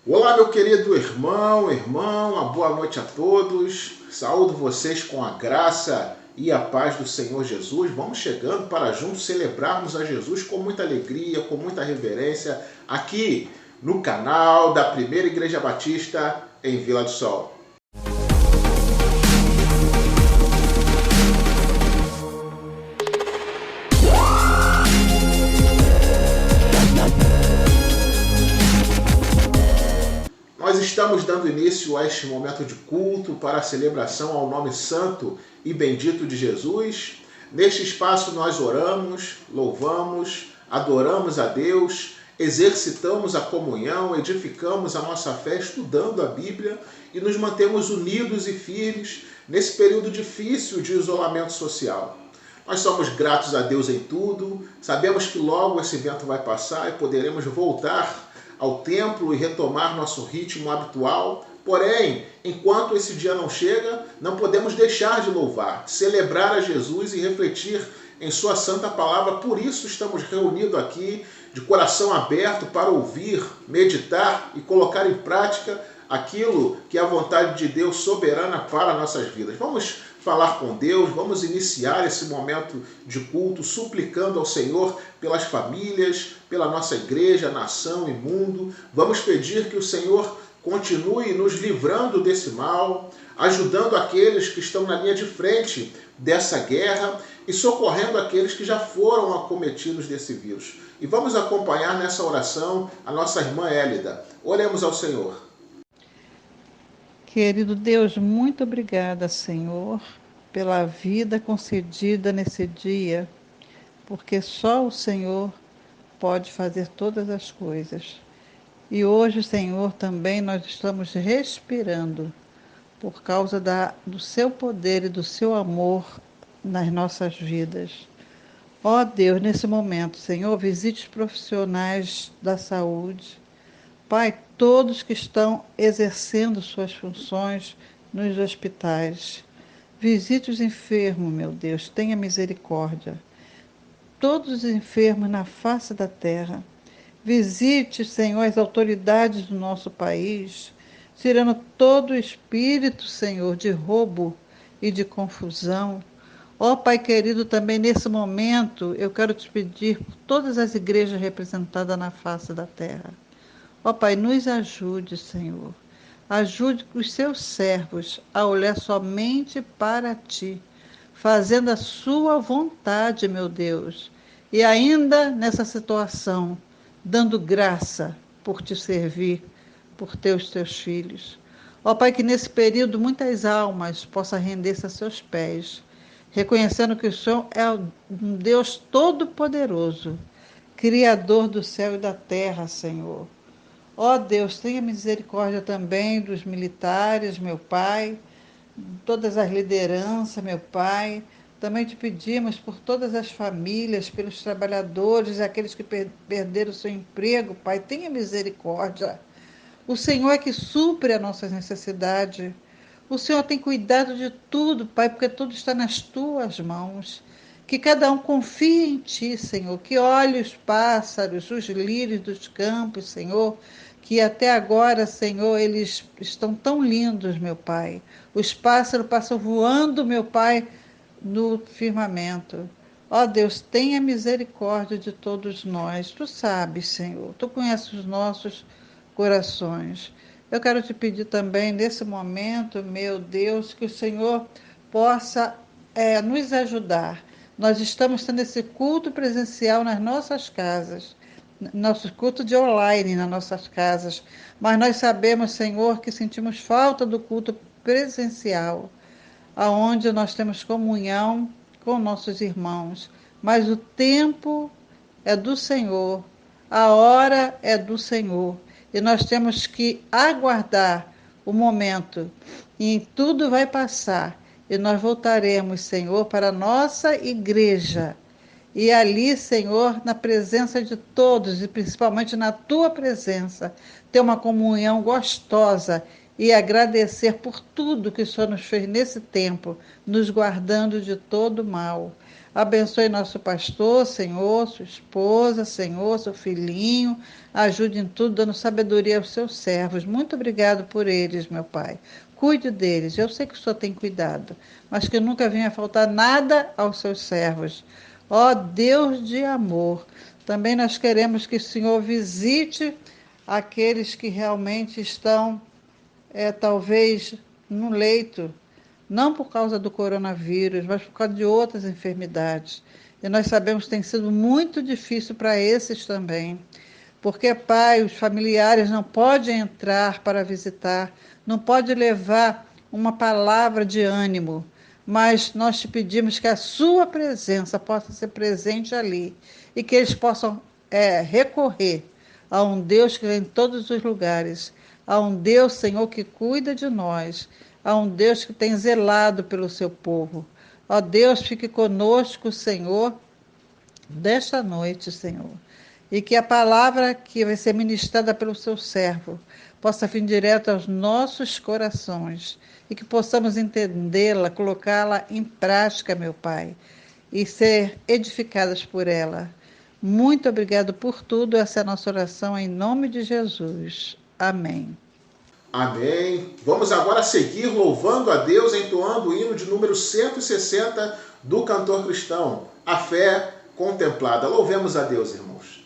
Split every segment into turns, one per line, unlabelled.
Olá, meu querido irmão, uma boa noite a todos. Saúdo vocês com a graça e a paz do Senhor Jesus. Vamos chegando para juntos celebrarmos a Jesus com muita alegria, com muita reverência, aqui no canal da Primeira Igreja Batista em Vila do Sol. Nós estamos dando início a este momento de culto para a celebração ao nome santo e bendito de Jesus. Neste espaço nós oramos, louvamos, adoramos a Deus, exercitamos a comunhão, edificamos a nossa fé estudando a Bíblia e nos mantemos unidos e firmes nesse período difícil de isolamento social. Nós somos gratos a Deus em tudo, sabemos que logo esse vento vai passar e poderemos voltar ao templo e retomar nosso ritmo habitual. Porém, enquanto esse dia não chega, não podemos deixar de louvar, celebrar a Jesus e refletir em sua santa palavra. Por isso estamos reunidos aqui de coração aberto para ouvir, meditar e colocar em prática aquilo que é a vontade de Deus soberana para nossas vidas. Vamos falar com Deus, vamos iniciar esse momento de culto suplicando ao Senhor pelas famílias, pela nossa igreja, nação e mundo. Vamos pedir que o Senhor continue nos livrando desse mal, ajudando aqueles que estão na linha de frente dessa guerra e socorrendo aqueles que já foram acometidos desse vírus. E vamos acompanhar nessa oração a nossa irmã Hélida. Oremos ao Senhor.
Querido Deus, muito obrigada, Senhor, pela vida concedida nesse dia, porque só o Senhor pode fazer todas as coisas. E hoje, Senhor, também nós estamos respirando por causa do seu poder e do seu amor nas nossas vidas. Ó Deus, nesse momento, Senhor, visite os profissionais da saúde. Pai, todos que estão exercendo suas funções nos hospitais. Visite os enfermos, meu Deus, tenha misericórdia. Todos os enfermos na face da terra. Visite, Senhor, as autoridades do nosso país, tirando todo o espírito, Senhor, de roubo e de confusão. Ó Pai querido, também nesse momento eu quero te pedir por todas as igrejas representadas na face da terra. Ó Pai, nos ajude, Senhor. Ajude os seus servos a olhar somente para Ti, fazendo a sua vontade, meu Deus. E ainda nessa situação, dando graça por Te servir, por ter os Teus filhos. Ó Pai, que nesse período muitas almas possam render-se a Seus pés, reconhecendo que o Senhor é um Deus todo-poderoso, Criador do céu e da terra, Senhor. Ó Deus, tenha misericórdia também dos militares, meu Pai, todas as lideranças, meu Pai. Também te pedimos por todas as famílias, pelos trabalhadores, aqueles que perderam o seu emprego, Pai, tenha misericórdia. O Senhor é que supre as nossas necessidades. O Senhor tem cuidado de tudo, Pai, porque tudo está nas Tuas mãos. Que cada um confie em Ti, Senhor, que olhe os pássaros, os lírios dos campos, Senhor, que até agora, Senhor, eles estão tão lindos, meu Pai. Os pássaros passam voando, meu Pai, no firmamento. Ó Deus, tenha misericórdia de todos nós. Tu sabes, Senhor, Tu conheces os nossos corações. Eu quero te pedir também, nesse momento, meu Deus, que o Senhor possa nos ajudar. Nós estamos tendo esse culto presencial nas nossas casas, nosso culto de online nas nossas casas, mas nós sabemos, Senhor, que sentimos falta do culto presencial, aonde nós temos comunhão com nossos irmãos, mas o tempo é do Senhor, a hora é do Senhor, e nós temos que aguardar o momento, e tudo vai passar, e nós voltaremos, Senhor, para a nossa igreja. E ali, Senhor, na presença de todos, e principalmente na Tua presença, ter uma comunhão gostosa e agradecer por tudo que o Senhor nos fez nesse tempo, nos guardando de todo mal. Abençoe nosso pastor, Senhor, sua esposa, Senhor, seu filhinho. Ajude em tudo, dando sabedoria aos seus servos. Muito obrigado por eles, meu Pai. Cuide deles. Eu sei que o Senhor tem cuidado, mas que nunca venha faltar nada aos seus servos. Ó Deus de amor, também nós queremos que o Senhor visite aqueles que realmente estão, talvez, no leito, não por causa do coronavírus, mas por causa de outras enfermidades. E nós sabemos que tem sido muito difícil para esses também. Porque, Pai, os familiares não podem entrar para visitar, não pode levar uma palavra de ânimo, mas nós te pedimos que a sua presença possa ser presente ali e que eles possam recorrer a um Deus que é em todos os lugares, a um Deus, Senhor, que cuida de nós, a um Deus que tem zelado pelo seu povo. Ó Deus, fique conosco, Senhor, desta noite, Senhor. E que a palavra que vai ser ministrada pelo seu servo possa vir direto aos nossos corações e que possamos entendê-la, colocá-la em prática, meu Pai, e ser edificadas por ela. Muito obrigado por tudo. Essa é a nossa oração em nome de Jesus. Amém.
Amém. Vamos agora seguir louvando a Deus, entoando o hino de número 160 do cantor cristão, A Fé Contemplada. Louvemos a Deus, irmãos.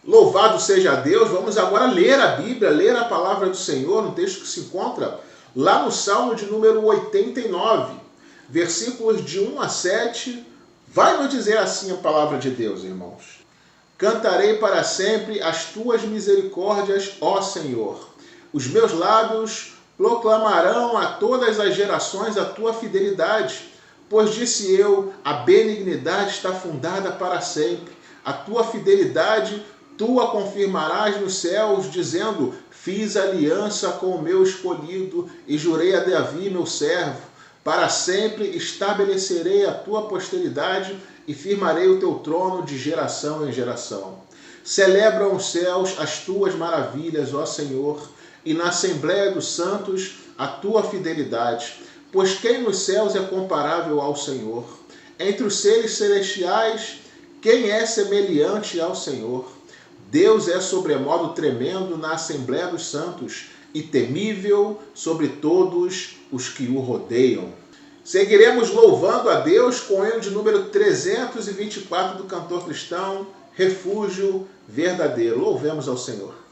Louvado seja Deus. Vamos agora ler a Bíblia, ler a palavra do Senhor, no texto que se encontra lá no Salmo de número 89, versículos de 1 a 7. Vai nos dizer assim a palavra de Deus, irmãos. Cantarei para sempre as tuas misericórdias, ó Senhor. Os meus lábios proclamarão a todas as gerações a tua fidelidade, Pois disse eu, a benignidade está fundada para sempre. A tua fidelidade, tu a confirmarás nos céus, dizendo, fiz aliança com o meu escolhido e jurei a Davi, meu servo. Para sempre estabelecerei a tua posteridade e firmarei o teu trono de geração em geração. Celebram os céus as tuas maravilhas, ó Senhor, e na Assembleia dos Santos a tua fidelidade. Pois quem nos céus é comparável ao Senhor? Entre os seres celestiais, quem é semelhante ao Senhor? Deus é sobremodo tremendo na Assembleia dos Santos e temível sobre todos os que o rodeiam. Seguiremos louvando a Deus com o hino de número 324 do cantor cristão, Refúgio Verdadeiro. Louvemos ao Senhor.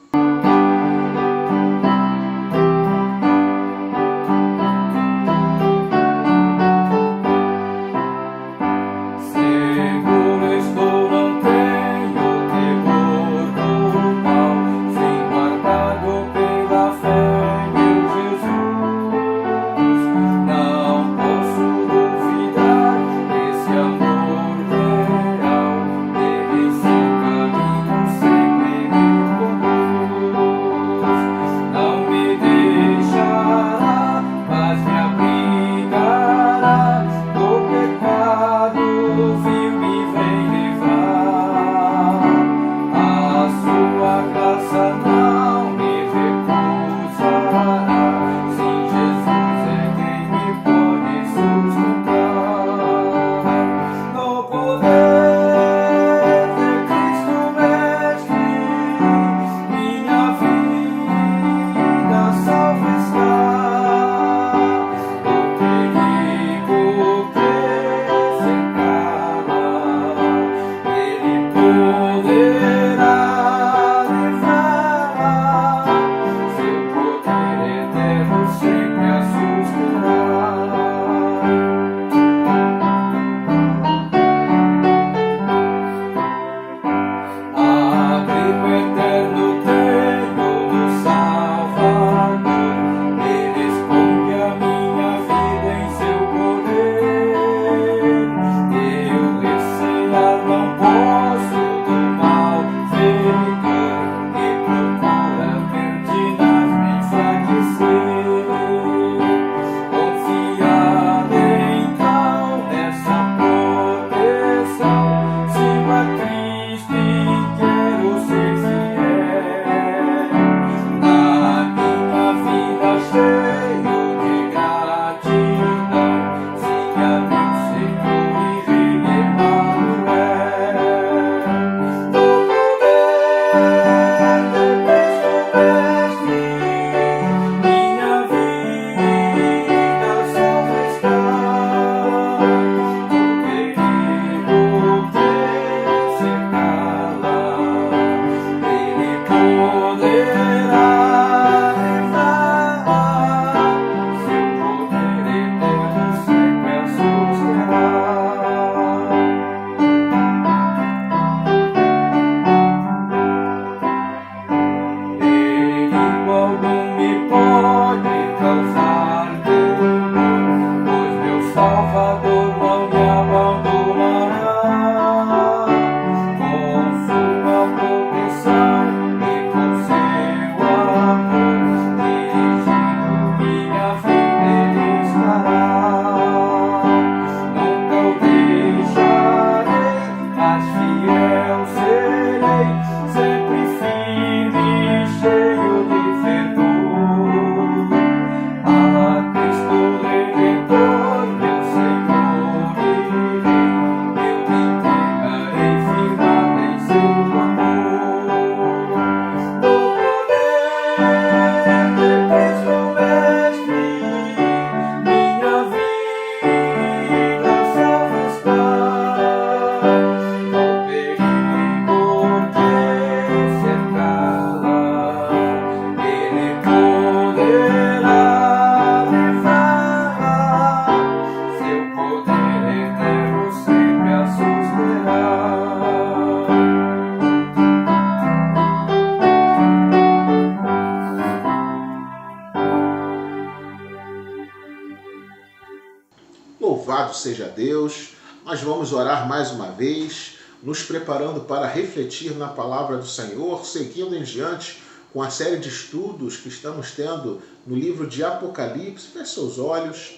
Louvado seja Deus. Nós vamos orar mais uma vez, nos preparando para refletir na palavra do Senhor, seguindo em diante com a série de estudos que estamos tendo no livro de Apocalipse. Feche seus olhos.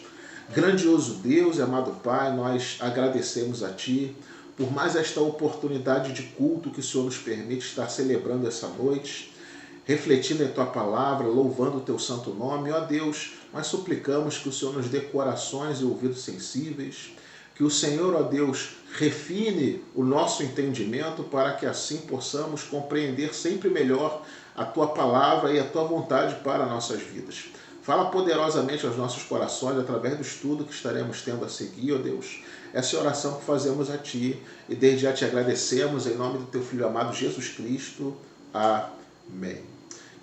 Grandioso Deus e amado Pai, nós agradecemos a Ti por mais esta oportunidade de culto que o Senhor nos permite estar celebrando essa noite, refletindo em Tua palavra, louvando o Teu santo nome. Ó Deus, nós suplicamos que o Senhor nos dê corações e ouvidos sensíveis, que o Senhor, ó Deus, refine o nosso entendimento para que assim possamos compreender sempre melhor a Tua palavra e a Tua vontade para nossas vidas. Fala poderosamente aos nossos corações através do estudo que estaremos tendo a seguir, ó Deus. Essa é a oração que fazemos a Ti e desde já Te agradecemos em nome do Teu Filho amado Jesus Cristo. Amém.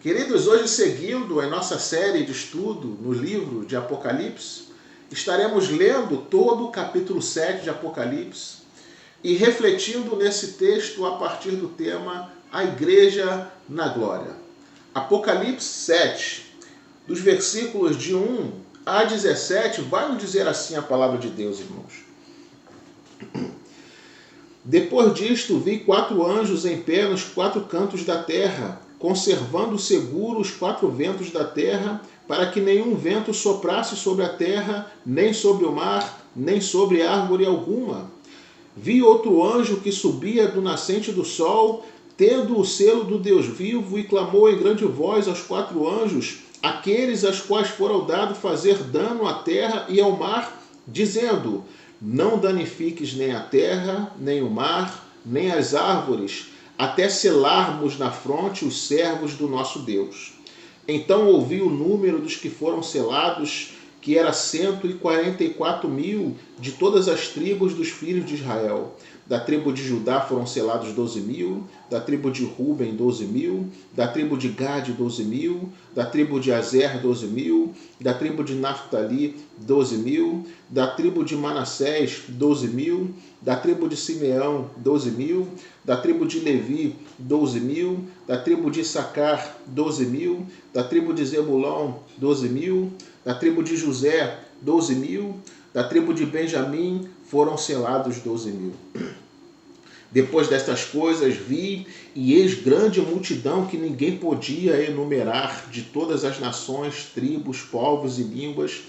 Queridos, hoje seguindo em nossa série de estudo no livro de Apocalipse, estaremos lendo todo o capítulo 7 de Apocalipse e refletindo nesse texto a partir do tema A Igreja na Glória. Apocalipse 7, dos versículos de 1 a 17, vai nos dizer assim a palavra de Deus, irmãos. Depois disto, vi 4 anjos em pé nos 4 cantos da terra, conservando seguro os 4 ventos da terra, para que nenhum vento soprasse sobre a terra, nem sobre o mar, nem sobre árvore alguma. Vi outro anjo que subia do nascente do sol, tendo o selo do Deus vivo, e clamou em grande voz aos 4 anjos, aqueles aos quais foram dado fazer dano à terra e ao mar, dizendo: não danifiques nem a terra, nem o mar, nem as árvores, até selarmos na fronte os servos do nosso Deus. Então ouvi o número dos que foram selados, que era 144.000 de todas as tribos dos filhos de Israel. Da tribo de Judá foram selados 12.000, da tribo de Ruben 12.000, da tribo de Gade 12.000, da tribo de Azer 12.000, da tribo de Naftali 12.000, da tribo de Manassés 12.000, da tribo de Simeão 12.000, da tribo de Levi 12.000, da tribo de Issacar 12.000, da tribo de Zebulão 12.000, da tribo de José 12.000, da tribo de Benjamim foram selados 12.000. Depois destas coisas vi, e eis grande multidão que ninguém podia enumerar, de todas as nações, tribos, povos e línguas,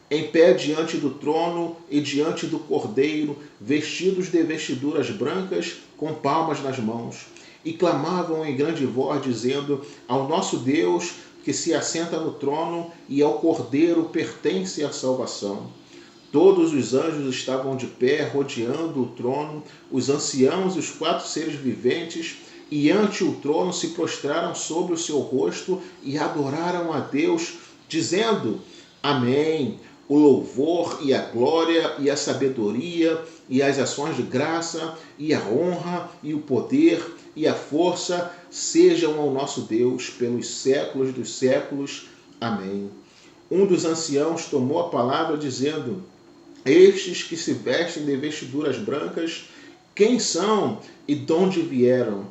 em pé diante do trono e diante do Cordeiro, vestidos de vestiduras brancas, com palmas nas mãos. E clamavam em grande voz, dizendo: ao nosso Deus, que se assenta no trono, e ao Cordeiro pertence a salvação. Todos os anjos estavam de pé, rodeando o trono, os anciãos e os 4 seres viventes, e ante o trono se prostraram sobre o seu rosto e adoraram a Deus, dizendo: Amém. O louvor e a glória e a sabedoria e as ações de graça e a honra e o poder e a força sejam ao nosso Deus pelos séculos dos séculos. Amém. Um dos anciãos tomou a palavra dizendo: estes que se vestem de vestiduras brancas, quem são e de onde vieram?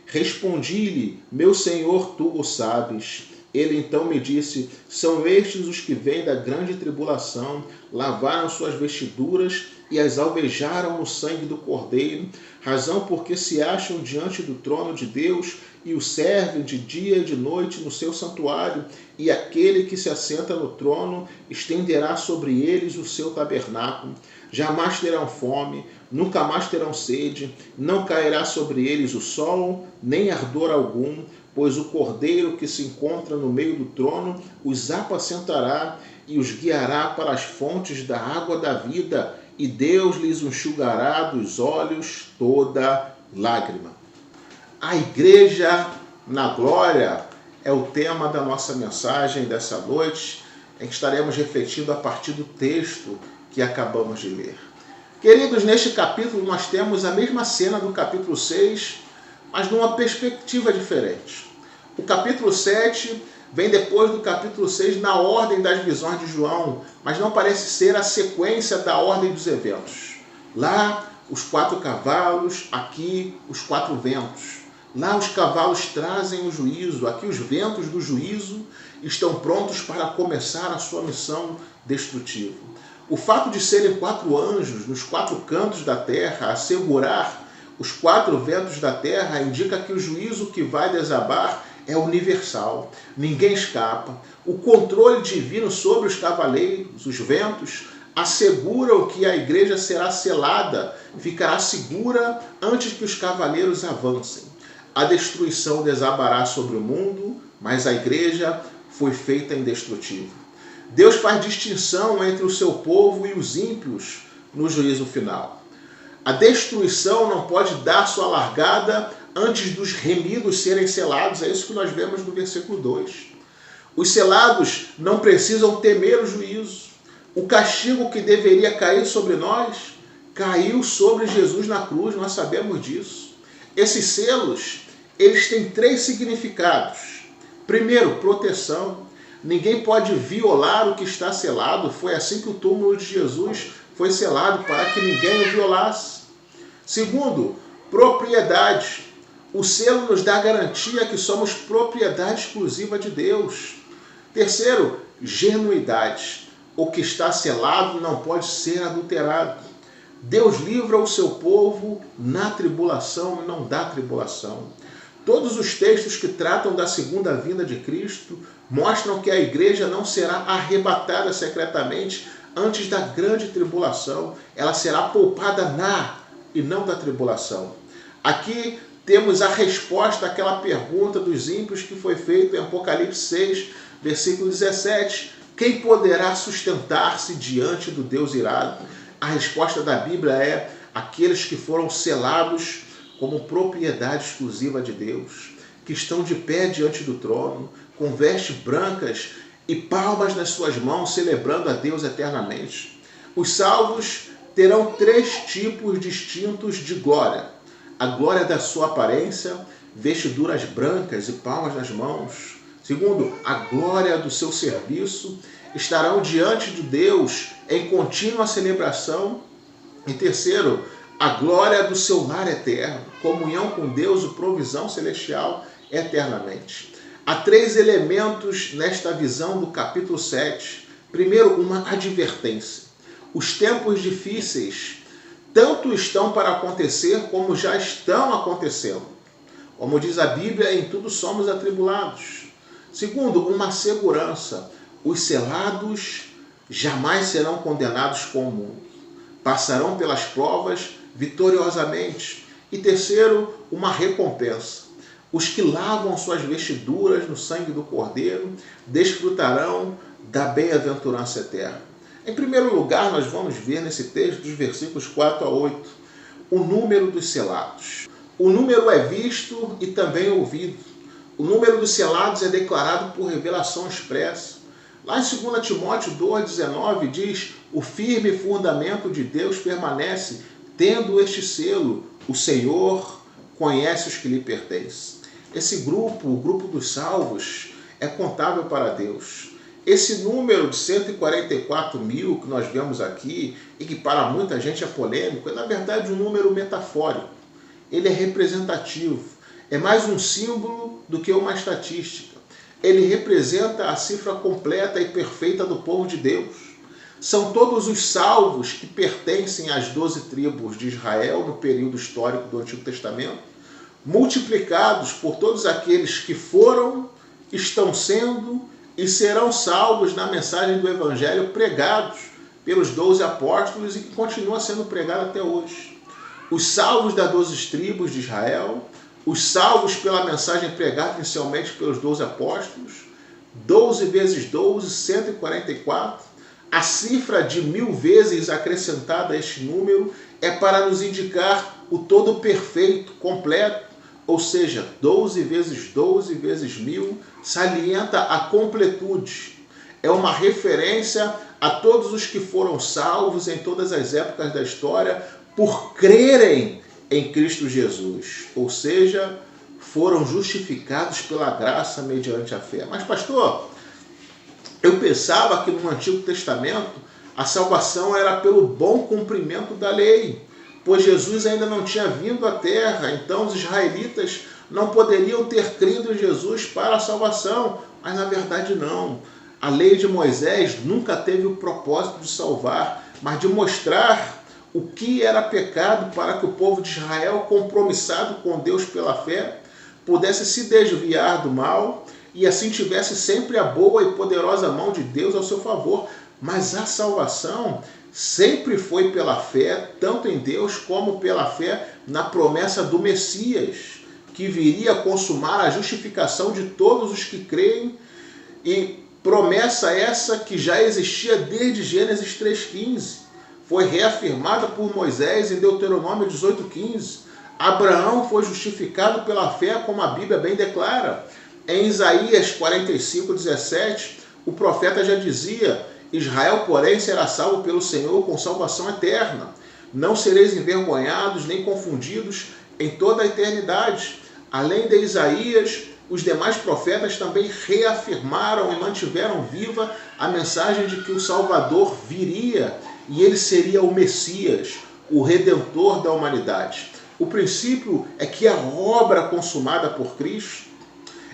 Respondi-lhe: meu Senhor, tu o sabes. Ele então me disse: são estes os que vêm da grande tribulação, lavaram suas vestiduras e as alvejaram no sangue do Cordeiro, razão porque se acham diante do trono de Deus e o servem de dia e de noite no seu santuário, e aquele que se assenta no trono estenderá sobre eles o seu tabernáculo. Jamais terão fome, nunca mais terão sede, não cairá sobre eles o sol, nem ardor algum, pois o Cordeiro que se encontra no meio do trono os apacentará e os guiará para as fontes da água da vida, e Deus lhes enxugará dos olhos toda lágrima. A Igreja na Glória é o tema da nossa mensagem dessa noite, em que estaremos refletindo a partir do texto que acabamos de ler. Queridos, neste capítulo nós temos a mesma cena do capítulo 6, mas numa perspectiva diferente. O capítulo 7 vem depois do capítulo 6 na ordem das visões de João, mas não parece ser a sequência da ordem dos eventos. Lá, os 4 cavalos, aqui, os 4 ventos. Lá, os cavalos trazem o juízo, aqui, os ventos do juízo estão prontos para começar a sua missão destrutiva. O fato de serem 4 anjos nos 4 cantos da terra a segurar os 4 ventos da terra indica que o juízo que vai desabar é universal. Ninguém escapa. O controle divino sobre os cavaleiros, os ventos, asseguram que a igreja será selada, ficará segura antes que os cavaleiros avancem. A destruição desabará sobre o mundo, mas a igreja foi feita indestrutível. Deus faz distinção entre o seu povo e os ímpios no juízo final. A destruição não pode dar sua largada antes dos remidos serem selados. É isso que nós vemos no versículo 2. Os selados não precisam temer o juízo. O castigo que deveria cair sobre nós, caiu sobre Jesus na cruz, nós sabemos disso. Esses selos, eles têm 3 significados. Primeiro, proteção. Ninguém pode violar o que está selado. Foi assim que o túmulo de Jesus foi selado, para que ninguém o violasse. Segundo, propriedade. O selo nos dá garantia que somos propriedade exclusiva de Deus. Terceiro, genuidade. O que está selado não pode ser adulterado. Deus livra o seu povo na tribulação e não da tribulação. Todos os textos que tratam da segunda vinda de Cristo mostram que a igreja não será arrebatada secretamente antes da grande tribulação. Ela será poupada na e não da tribulação. Aqui temos a resposta àquela pergunta dos ímpios que foi feita em Apocalipse 6, versículo 17. Quem poderá sustentar-se diante do Deus irado? A resposta da Bíblia é aqueles que foram selados como propriedade exclusiva de Deus, que estão de pé diante do trono, com vestes brancas e palmas nas suas mãos, celebrando a Deus eternamente. Os salvos terão 3 tipos distintos de glória. A glória da sua aparência, vestiduras brancas e palmas nas mãos. Segundo, a glória do seu serviço, estarão diante de Deus em contínua celebração. E terceiro, a glória do seu lar eterno, comunhão com Deus e provisão celestial eternamente. Há 3 elementos nesta visão do capítulo 7. Primeiro, uma advertência. Os tempos difíceis tanto estão para acontecer como já estão acontecendo. Como diz a Bíblia, em tudo somos atribulados. Segundo, uma segurança. Os selados jamais serão condenados com o mundo. Passarão pelas provas vitoriosamente. E terceiro, uma recompensa. Os que lavam suas vestiduras no sangue do Cordeiro desfrutarão da bem-aventurança eterna. Em primeiro lugar, nós vamos ver nesse texto, dos versículos 4 a 8, o número dos selados. O número é visto e também ouvido. O número dos selados é declarado por revelação expressa. Lá em 2 Timóteo 2,19 diz: o firme fundamento de Deus permanece, tendo este selo: o Senhor conhece os que lhe pertencem. Esse grupo, o grupo dos salvos, é contável para Deus. Esse número de 144 mil que nós vemos aqui, e que para muita gente é polêmico, é na verdade um número metafórico. Ele é representativo. É mais um símbolo do que uma estatística. Ele representa a cifra completa e perfeita do povo de Deus. São todos os salvos que pertencem às 12 tribos de Israel no período histórico do Antigo Testamento, multiplicados por todos aqueles que foram, estão sendo e serão salvos na mensagem do Evangelho pregados pelos 12 apóstolos e que continua sendo pregado até hoje. Os salvos das 12 tribos de Israel, os salvos pela mensagem pregada inicialmente pelos 12 apóstolos, 12 vezes 12, 144. A cifra de 1000 vezes acrescentada a este número é para nos indicar o todo perfeito, completo, ou seja, 12 vezes 12 vezes 1000 salienta a completude. É uma referência a todos os que foram salvos em todas as épocas da história por crerem em Cristo Jesus, ou seja, foram justificados pela graça mediante a fé. Mas, pastor, eu pensava que no Antigo Testamento a salvação era pelo bom cumprimento da lei, pois Jesus ainda não tinha vindo à terra, então os israelitas não poderiam ter crido em Jesus para a salvação. Mas na verdade não. a lei de Moisés nunca teve o propósito de salvar, mas de mostrar o que era pecado para que o povo de Israel, compromissado com Deus pela fé, pudesse se desviar do mal e assim tivesse sempre a boa e poderosa mão de Deus ao seu favor. Mas a salvação sempre foi pela fé, tanto em Deus como pela fé na promessa do Messias, que viria consumar a justificação de todos os que creem, e promessa essa que já existia desde Gênesis 3,15. Foi reafirmada por Moisés em Deuteronômio 18,15. Abraão foi justificado pela fé, como a Bíblia bem declara. Em Isaías 45,17, o profeta já dizia: Israel, porém, será salvo pelo Senhor com salvação eterna. Não sereis envergonhados nem confundidos em toda a eternidade. Além de Isaías, os demais profetas também reafirmaram e mantiveram viva a mensagem de que o Salvador viria e ele seria o Messias, o Redentor da humanidade. O princípio é que a obra consumada por Cristo,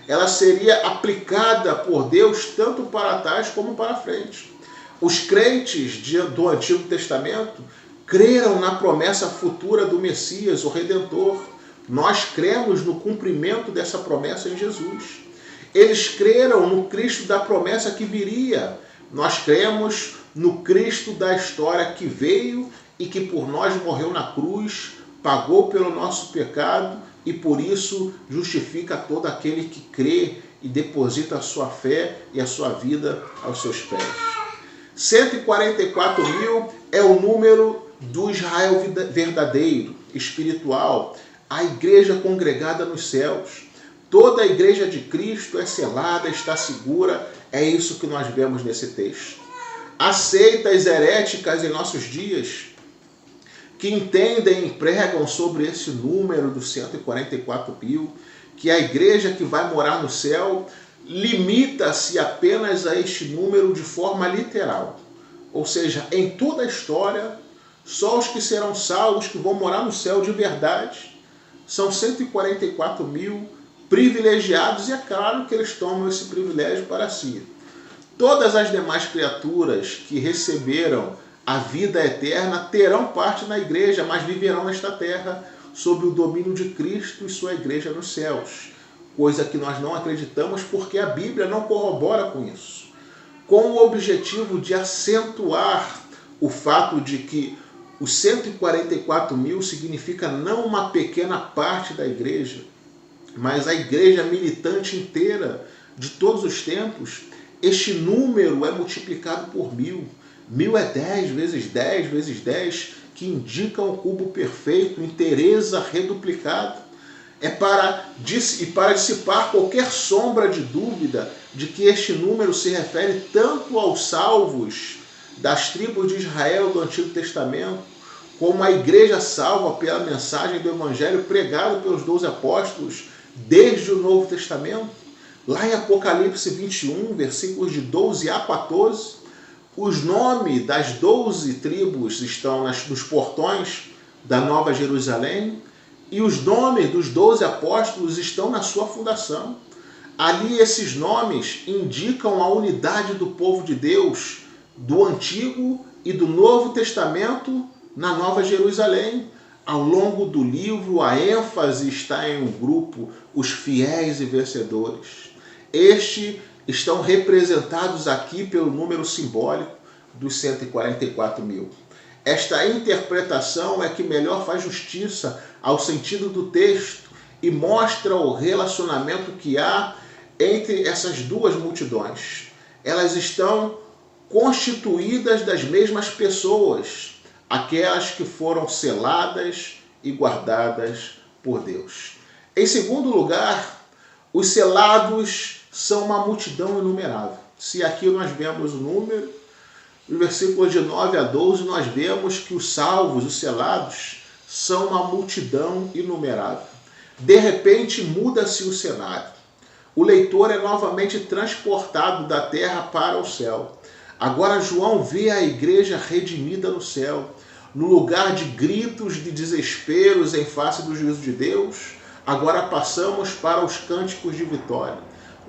ela seria aplicada por Deus tanto para trás como para frente. Os crentes do Antigo Testamento creram na promessa futura do Messias, o Redentor. Nós cremos no cumprimento dessa promessa em Jesus. Eles creram no Cristo da promessa que viria. Nós cremos no Cristo da história que veio e que por nós morreu na cruz, pagou pelo nosso pecado e por isso justifica todo aquele que crê e deposita a sua fé e a sua vida aos seus pés. 144 mil é o número do Israel verdadeiro, espiritual, a igreja congregada nos céus. Toda a igreja de Cristo é selada, está segura, é isso que nós vemos nesse texto. Há seitas heréticas em nossos dias que entendem e pregam sobre esse número dos 144 mil, que a igreja que vai morar no céu limita-se apenas a este número de forma literal. Ou seja, em toda a história, só os que serão salvos, que vão morar no céu de verdade, são 144 mil privilegiados, e é claro que eles tomam esse privilégio para si. Todas as demais criaturas que receberam a vida eterna terão parte na igreja, mas viverão nesta terra sob o domínio de Cristo e sua igreja nos céus. Coisa que nós não acreditamos porque a Bíblia não corrobora com isso. Com o objetivo de acentuar o fato de que os 144 mil significa não uma pequena parte da igreja, mas a igreja militante inteira de todos os tempos, este número é multiplicado por 1000. 1000 é 10 vezes 10 vezes 10, que indica o cubo perfeito, inteireza reduplicada. Para dissipar qualquer sombra de dúvida de que este número se refere tanto aos salvos das tribos de Israel do Antigo Testamento, como a igreja salva pela mensagem do Evangelho pregado pelos 12 apóstolos desde o Novo Testamento. Lá em Apocalipse 21, versículos de 12 a 14, os nomes das 12 tribos estão nos portões da Nova Jerusalém, e os nomes dos 12 apóstolos estão na sua fundação. Ali esses nomes indicam a unidade do povo de Deus, do Antigo e do Novo Testamento na Nova Jerusalém. Ao longo do livro, a ênfase está em um grupo, os fiéis e vencedores. Estes estão representados aqui pelo número simbólico dos 144 mil. Esta interpretação é que melhor faz justiça ao sentido do texto e mostra o relacionamento que há entre essas duas multidões. Elas estão constituídas das mesmas pessoas, aquelas que foram seladas e guardadas por Deus. Em segundo lugar, os selados são uma multidão inumerável. Se aqui nós vemos o número, no versículo de 9 a 12, nós vemos que os salvos, os selados, são uma multidão inumerável. De repente, muda-se o cenário. O leitor é novamente transportado da terra para o céu. Agora João vê a igreja redimida no céu. No lugar de gritos de desesperos em face do juízo de Deus, agora passamos para os cânticos de vitória.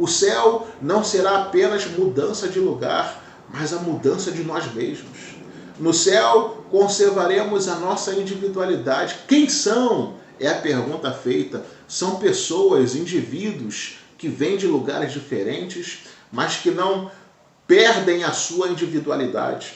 O céu não será apenas mudança de lugar, mas a mudança de nós mesmos. No céu, conservaremos a nossa individualidade. Quem são? É a pergunta feita. São pessoas, indivíduos, que vêm de lugares diferentes, mas que não perdem a sua individualidade.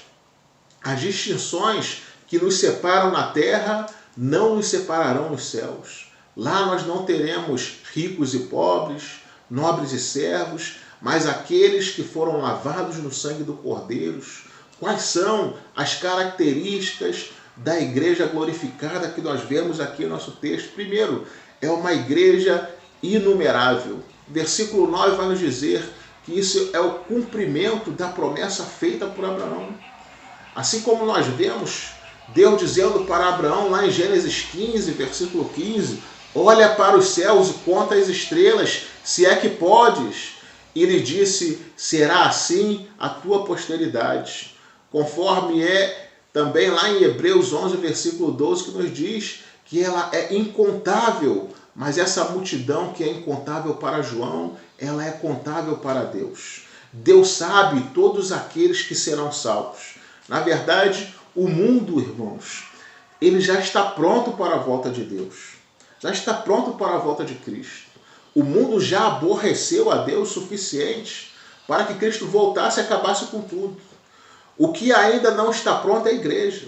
As distinções que nos separam na terra não nos separarão nos céus. Lá nós não teremos ricos e pobres, nobres e servos, mas aqueles que foram lavados no sangue do Cordeiro. Quais são as características da igreja glorificada que nós vemos aqui no nosso texto? Primeiro, é uma igreja inumerável. Versículo 9 vai nos dizer que isso é o cumprimento da promessa feita por Abraão. Assim como nós vemos Deus dizendo para Abraão, lá em Gênesis 15, versículo 15, olha para os céus e conta as estrelas, se é que podes. E ele disse, será assim a tua posteridade. Conforme é também lá em Hebreus 11, versículo 12, que nos diz que ela é incontável, mas essa multidão que é incontável para João, ela é contável para Deus. Deus sabe todos aqueles que serão salvos. Na verdade, o mundo, irmãos, ele já está pronto para a volta de Deus. Já está pronto para a volta de Cristo. O mundo já aborreceu a Deus o suficiente para que Cristo voltasse e acabasse com tudo. O que ainda não está pronto é a igreja.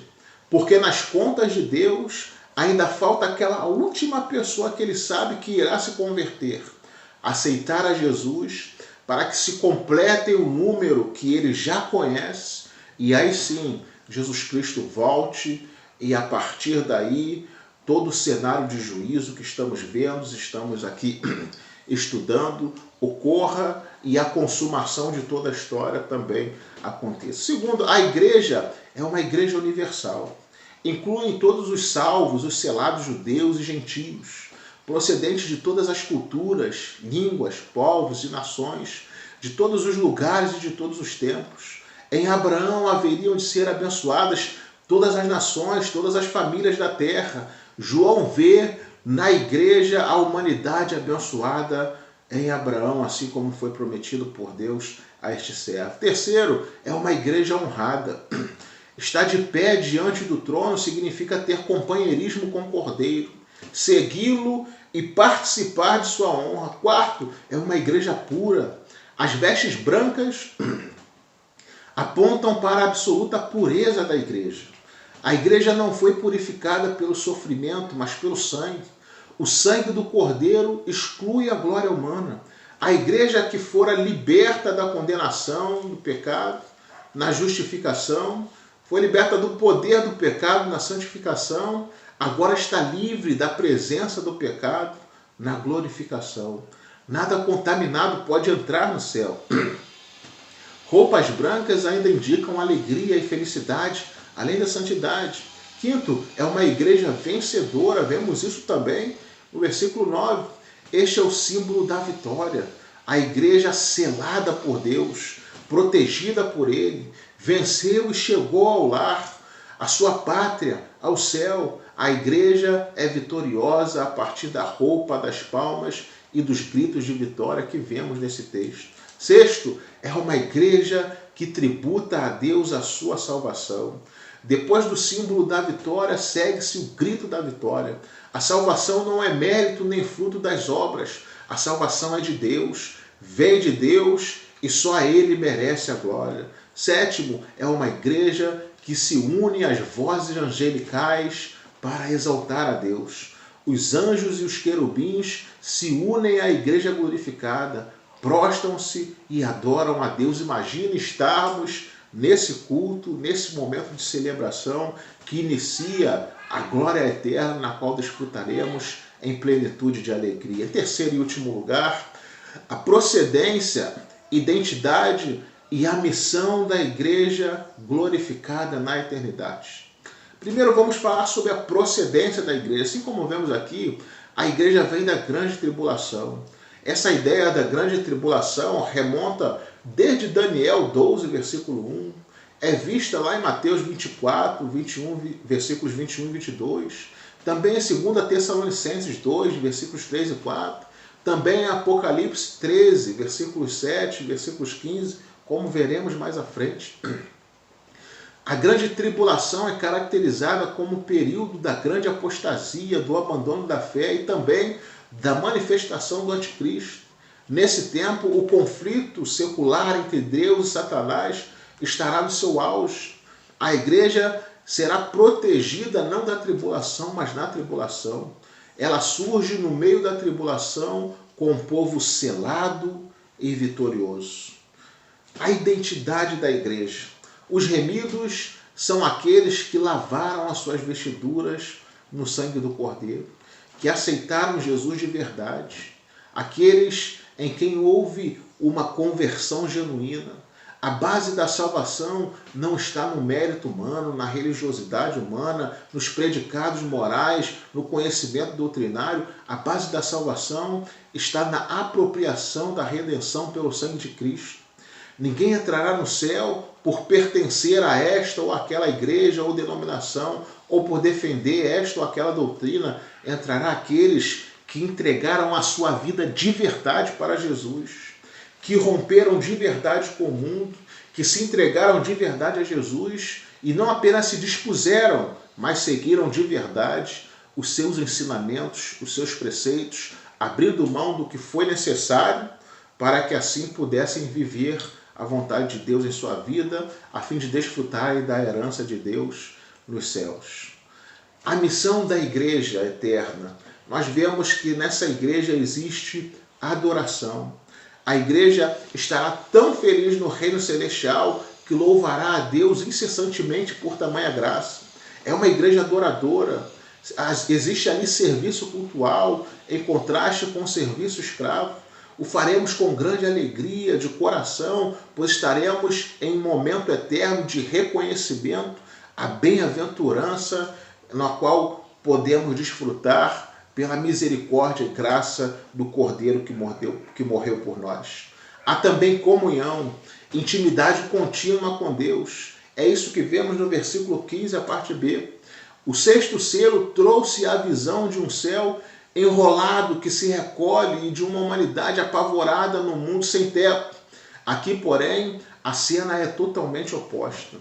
Porque nas contas de Deus ainda falta aquela última pessoa que ele sabe que irá se converter. Aceitar a Jesus para que se complete o número que ele já conhece. E aí sim, Jesus Cristo volte e a partir daí todo o cenário de juízo que estamos vendo, estamos aqui estudando, ocorra e a consumação de toda a história também aconteça. Segundo, a igreja é uma igreja universal. Incluem todos os salvos, os selados judeus e gentios, procedentes de todas as culturas, línguas, povos e nações, de todos os lugares e de todos os tempos. Em Abraão haveriam de ser abençoadas todas as nações, todas as famílias da terra. João vê na igreja a humanidade abençoada em Abraão, assim como foi prometido por Deus a este servo. Terceiro, é uma igreja honrada. Estar de pé diante do trono significa ter companheirismo com o Cordeiro, segui-lo e participar de sua honra. Quarto, é uma igreja pura. As vestes brancas apontam para a absoluta pureza da igreja. A igreja não foi purificada pelo sofrimento, mas pelo sangue. O sangue do Cordeiro exclui a glória humana. A igreja que fora liberta da condenação do pecado, na justificação, foi liberta do poder do pecado na santificação, agora está livre da presença do pecado na glorificação. Nada contaminado pode entrar no céu. Roupas brancas ainda indicam alegria e felicidade, além da santidade. Quinto, é uma igreja vencedora, vemos isso também no versículo 9. Este é o símbolo da vitória. A igreja selada por Deus, protegida por Ele, venceu e chegou ao lar, à sua pátria, ao céu. A igreja é vitoriosa a partir da roupa, das palmas e dos gritos de vitória que vemos nesse texto. Sexto, é uma igreja que tributa a Deus a sua salvação. Depois do símbolo da vitória, segue-se o grito da vitória. A salvação não é mérito nem fruto das obras. A salvação é de Deus, vem de Deus e só a Ele merece a glória. Sétimo, é uma igreja que se une às vozes angelicais para exaltar a Deus. Os anjos e os querubins se unem à igreja glorificada, prostram-se e adoram a Deus. Imagina estarmos nesse culto, nesse momento de celebração que inicia a glória eterna, na qual desfrutaremos em plenitude de alegria. Em terceiro e último lugar, a procedência, identidade e a missão da igreja glorificada na eternidade. Primeiro vamos falar sobre a procedência da igreja. Assim como vemos aqui, a igreja vem da grande tribulação. Essa ideia da grande tribulação remonta desde Daniel 12, versículo 1, é vista lá em Mateus 24, 21, versículos 21 e 22, também em 2 Tessalonicenses 2, versículos 3 e 4, Também Apocalipse 13, versículos 7, versículos 15, como veremos mais à frente. A grande tribulação é caracterizada como o período da grande apostasia, do abandono da fé e também da manifestação do anticristo. Nesse tempo, o conflito secular entre Deus e Satanás estará no seu auge. A igreja será protegida não da tribulação, mas na tribulação. Ela surge no meio da tribulação com um povo selado e vitorioso. A identidade da igreja. Os remidos são aqueles que lavaram as suas vestiduras no sangue do Cordeiro, que aceitaram Jesus de verdade, aqueles em quem houve uma conversão genuína. A base da salvação não está no mérito humano, na religiosidade humana, nos predicados morais, no conhecimento doutrinário. A base da salvação está na apropriação da redenção pelo sangue de Cristo. Ninguém entrará no céu por pertencer a esta ou aquela igreja ou denominação, ou por defender esta ou aquela doutrina. Entrará aqueles que entregaram a sua vida de verdade para Jesus, que romperam de verdade com o mundo, que se entregaram de verdade a Jesus e não apenas se dispuseram, mas seguiram de verdade os seus ensinamentos, os seus preceitos, abrindo mão do que foi necessário para que assim pudessem viver a vontade de Deus em sua vida, a fim de desfrutarem da herança de Deus nos céus. A missão da igreja eterna. Nós vemos que nessa igreja existe adoração. A igreja estará tão feliz no reino celestial que louvará a Deus incessantemente por tamanha graça. É uma igreja adoradora. Existe ali serviço cultual em contraste com o serviço escravo. O faremos com grande alegria, de coração, pois estaremos em um momento eterno de reconhecimento, a bem-aventurança na qual podemos desfrutar pela misericórdia e graça do Cordeiro que morreu por nós. Há também comunhão, intimidade contínua com Deus. É isso que vemos no versículo 15, a parte B. O sexto selo trouxe a visão de um céu enrolado que se recolhe e de uma humanidade apavorada no mundo sem teto. Aqui, porém, a cena é totalmente oposta.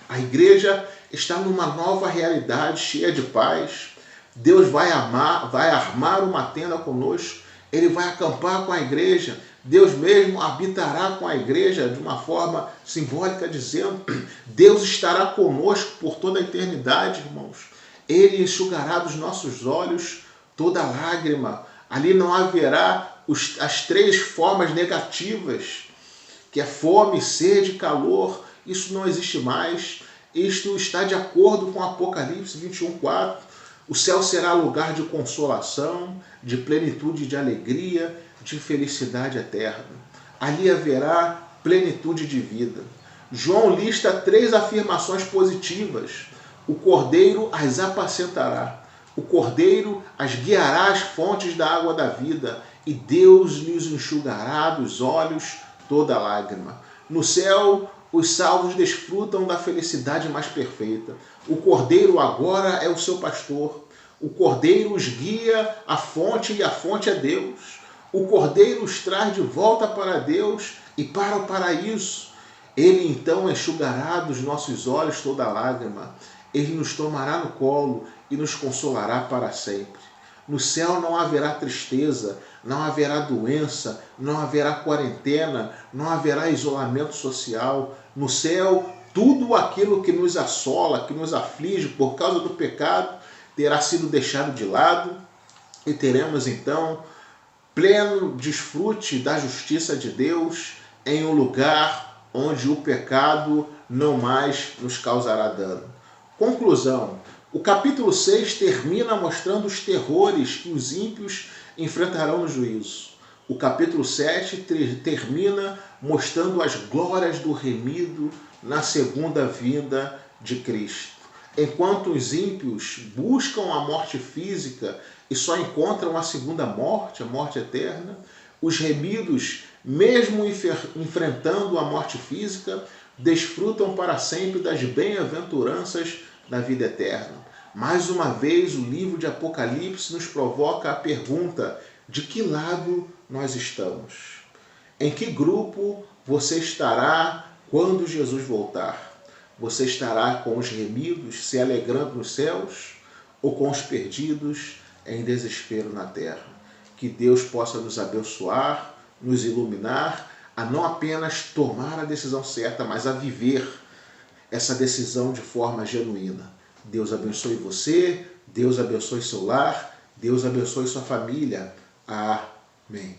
A igreja está numa nova realidade cheia de paz. Deus vai armar uma tenda conosco. Ele vai acampar com a igreja. Deus mesmo habitará com a igreja de uma forma simbólica, dizendo: Deus estará conosco por toda a eternidade, irmãos. Ele enxugará dos nossos olhos toda lágrima. Ali não haverá as três formas negativas, que é fome, sede, calor. Isso não existe mais. Isto está de acordo com Apocalipse 21:4. O céu será lugar de consolação, de plenitude de alegria, de felicidade eterna. Ali haverá plenitude de vida. João lista 3 afirmações positivas. O Cordeiro as apacentará. O Cordeiro as guiará às fontes da água da vida, e Deus lhes enxugará dos olhos toda lágrima. No céu, os salvos desfrutam da felicidade mais perfeita. O Cordeiro agora é o seu pastor. O Cordeiro os guia à fonte, e a fonte é Deus. O Cordeiro os traz de volta para Deus e para o paraíso. Ele então enxugará dos nossos olhos toda lágrima. Ele nos tomará no colo e nos consolará para sempre. No céu não haverá tristeza, não haverá doença, não haverá quarentena, não haverá isolamento social. No céu, tudo aquilo que nos assola, que nos aflige por causa do pecado, terá sido deixado de lado e teremos então pleno desfrute da justiça de Deus em um lugar onde o pecado não mais nos causará dano. Conclusão. O capítulo 6 termina mostrando os terrores que os ímpios enfrentarão no juízo. O capítulo 7 termina mostrando as glórias do remido na segunda vinda de Cristo. Enquanto os ímpios buscam a morte física e só encontram a segunda morte, a morte eterna, os remidos, mesmo enfrentando a morte física, desfrutam para sempre das bem-aventuranças da vida eterna. Mais uma vez, o livro de Apocalipse nos provoca a pergunta: De que lado nós estamos? Em que grupo você estará quando Jesus voltar? Você estará com os remidos se alegrando nos céus ou com os perdidos em desespero na terra? Que Deus possa nos abençoar, nos iluminar a não apenas tomar a decisão certa, mas a viver essa decisão de forma genuína. Deus abençoe você, Deus abençoe seu lar, Deus abençoe sua família. Amém.